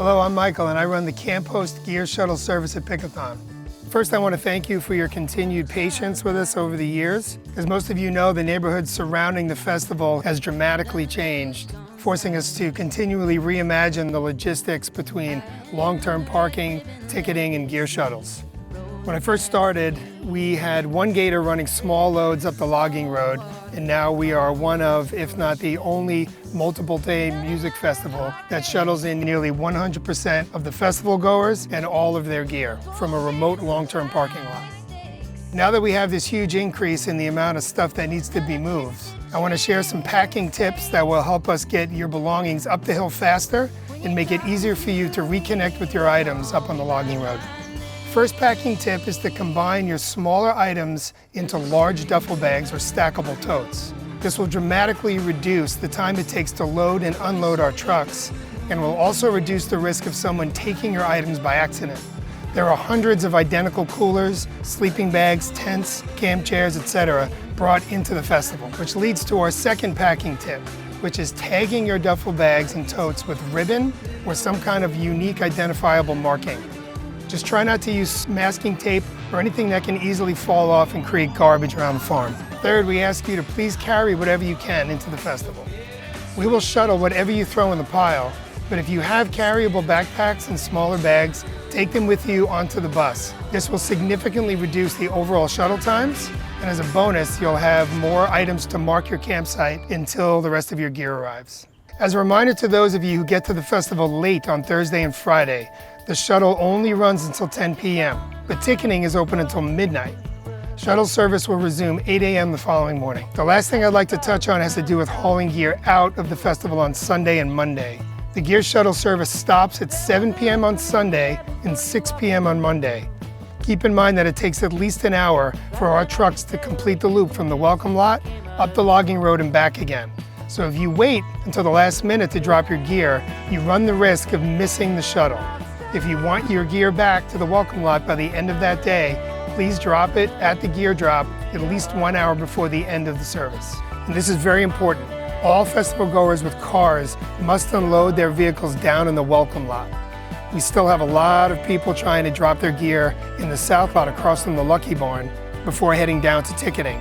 Hello, I'm Michael and I run the Camp Host Gear Shuttle service at Pickathon. First, I want to thank you for your continued patience with us over the years. As most of you know, the neighborhood surrounding the festival has dramatically changed, forcing us to continually reimagine the logistics between long-term parking, ticketing, and gear shuttles. When I first started, we had one gator running small loads up the logging road, and now we are one of, if not the only, multiple-day music festival that shuttles in nearly 100% of the festival goers and all of their gear from a remote long-term parking lot. Now that we have this huge increase in the amount of stuff that needs to be moved, I want to share some packing tips that will help us get your belongings up the hill faster and make it easier for you to reconnect with your items up on the logging road. First packing tip is to combine your smaller items into large duffel bags or stackable totes. This will dramatically reduce the time it takes to load and unload our trucks, and will also reduce the risk of someone taking your items by accident. There are hundreds of identical coolers, sleeping bags, tents, camp chairs, etc. brought into the festival, which leads to our second packing tip, which is tagging your duffel bags and totes with ribbon or some kind of unique identifiable marking. Just try not to use masking tape or anything that can easily fall off and create garbage around the farm. Third, we ask you to please carry whatever you can into the festival. We will shuttle whatever you throw in the pile, but if you have carryable backpacks and smaller bags, take them with you onto the bus. This will significantly reduce the overall shuttle times, and as a bonus, you'll have more items to mark your campsite until the rest of your gear arrives. As a reminder to those of you who get to the festival late on Thursday and Friday, the shuttle only runs until 10 p.m., but ticketing is open until midnight. Shuttle service will resume 8 a.m. the following morning. The last thing I'd like to touch on has to do with hauling gear out of the festival on Sunday and Monday. The gear shuttle service stops at 7 p.m. on Sunday and 6 p.m. on Monday. Keep in mind that it takes at least an hour for our trucks to complete the loop from the welcome lot up the logging road and back again. So if you wait until the last minute to drop your gear, you run the risk of missing the shuttle. If you want your gear back to the welcome lot by the end of that day, please drop it at the gear drop at least 1 hour before the end of the service. And this is very important. All festival goers with cars must unload their vehicles down in the welcome lot. We still have a lot of people trying to drop their gear in the south lot across from the Lucky Barn before heading down to ticketing.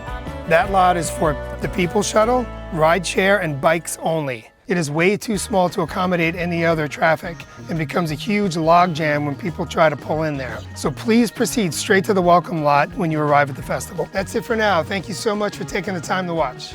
That lot is for the people shuttle, ride share, and bikes only. It is way too small to accommodate any other traffic and becomes a huge logjam when people try to pull in there. So please proceed straight to the welcome lot when you arrive at the festival. That's it for now. Thank you so much for taking the time to watch.